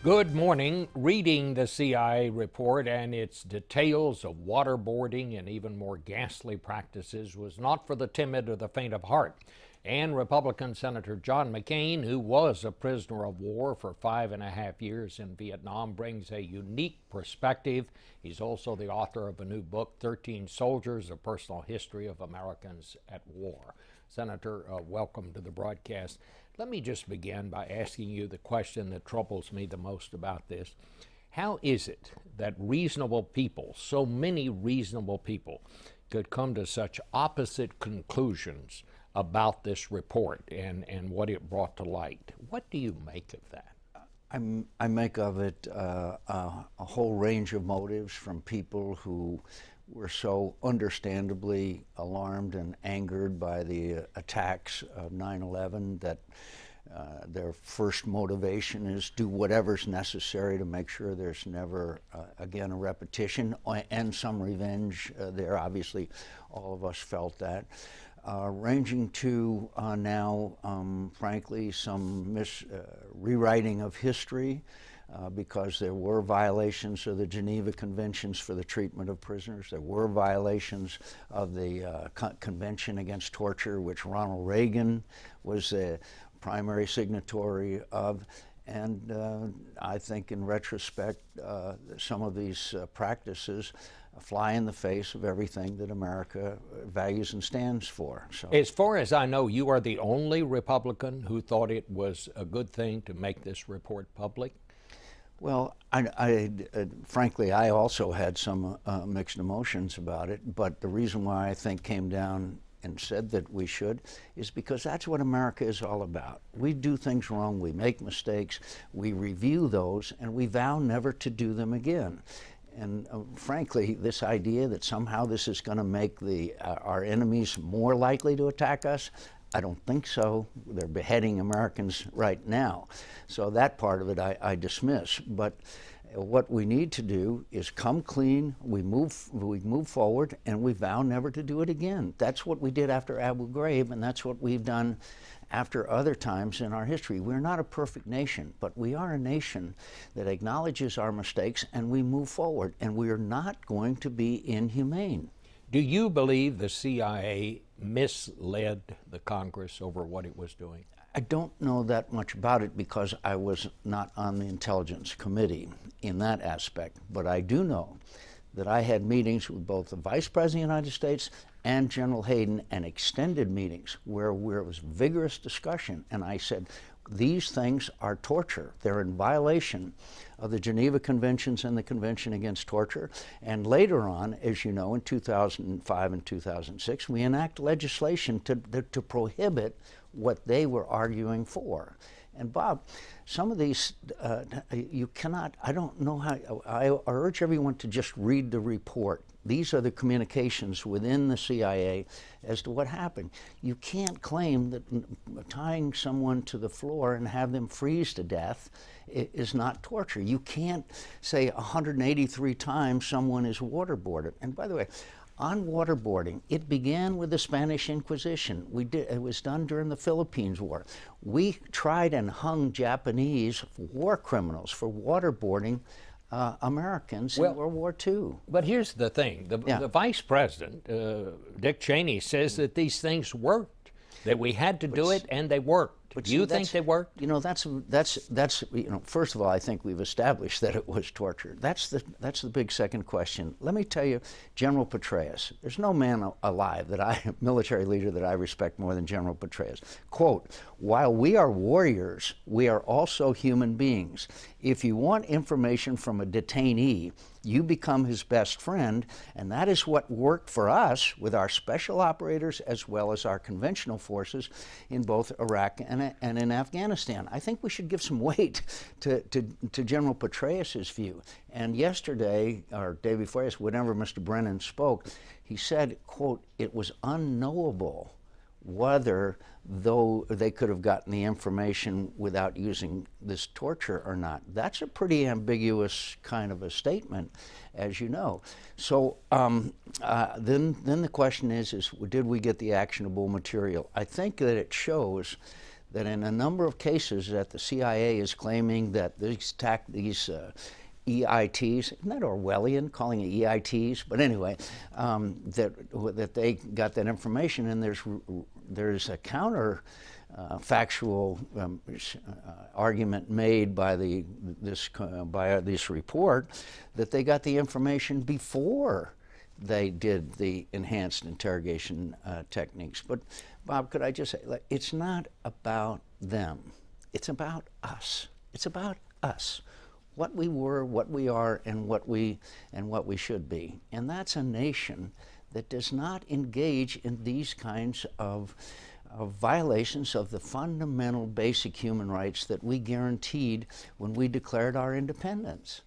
Good morning. Reading the CIA report and its details of waterboarding and even more ghastly practices was not for the timid or the faint of heart. And Republican Senator John McCain, who was a prisoner of war for 5.5 years in Vietnam, brings a unique perspective. He's also the author of a new book, 13 Soldiers, A Personal History of Americans at War. Senator, welcome to the broadcast. Let me just begin by asking you the question that troubles me the most about this. How is it that reasonable people, so many reasonable people, could come to such opposite conclusions about this report and what it brought to light? What do you make of that? I make of it a whole range of motives from people who were so understandably alarmed and angered by the attacks of 9/11 that their first motivation is do whatever's necessary to make sure there's never again a repetition and some revenge there. Obviously, all of us felt that. Ranging to now, frankly, some rewriting of history because there were violations of the Geneva Conventions for the treatment of prisoners. There were violations of the Convention Against Torture, which Ronald Reagan was a primary signatory of. And I think in retrospect, some of these practices fly in the face of everything that America values and stands for. So, as far as I know, you are the only Republican who thought it was a good thing to make this report public. Well, frankly, I also had some mixed emotions about it, but the reason why I think came down and said that we should is because that's what America is all about. We do things wrong, we make mistakes, we review those, and we vow never to do them again. And frankly, this idea that somehow this is going to make our enemies more likely to attack us, I don't think so. They're beheading Americans right now. So that part of it I dismiss. But what we need to do is come clean, we move forward, and we vow never to do it again. That's what we did after Abu Ghraib, and that's what we've done after other times in our history. We're not a perfect nation, but we are a nation that acknowledges our mistakes and we move forward, and we are not going to be inhumane. Do you believe the CIA misled the Congress over what it was doing? I don't know that much about it because I was not on the Intelligence Committee in that aspect, but I do know that I had meetings with both the Vice President of the United States and General Hayden, and extended meetings where there was vigorous discussion, and I said, these things are torture. They're in violation of the Geneva Conventions and the Convention Against Torture. And later on, as you know, in 2005 and 2006, we enact legislation to prohibit what they were arguing for. And Bob, some of these, you cannot, I don't know how, I urge everyone to just read the report. These are the communications within the CIA as to what happened. You can't claim that tying someone to the floor and have them freeze to death is not torture. You can't say 183 times someone is waterboarded. And by the way, on waterboarding, it began with the Spanish Inquisition. It was done during the Philippines War. We tried and hung Japanese war criminals for waterboarding Americans in World War II. But here's the thing. The Vice President, Dick Cheney, says that these things worked, that we had to do it, and they worked. Do you think they worked? You know, that's first of all, I think we've established that it was torture. That's the big second question. Let me tell you, General Petraeus, there's no man alive military leader that I respect more than General Petraeus. Quote, while we are warriors, we are also human beings. If you want information from a detainee, you become his best friend, and that is what worked for us with our special operators as well as our conventional forces in both Iraq and in Afghanistan. I think we should give some weight to General Petraeus's view. And yesterday, or day before yesterday, whenever Mr. Brennan spoke, he said, quote, it was unknowable whether though they could have gotten the information without using this torture or not. That's a pretty ambiguous kind of a statement, as you know. So then the question is did we get the actionable material? I think that it shows that in a number of cases that the CIA is claiming that these EITs, isn't that Orwellian, calling it EITs? But anyway, that they got that information, and there's a counter factual argument made by this report that they got the information before they did the enhanced interrogation techniques. But Bob, could I just say, it's not about them. It's about us. It's about us. What we were, what we are, and what we should be. And that's a nation that does not engage in these kinds of violations of the fundamental basic human rights that we guaranteed when we declared our independence.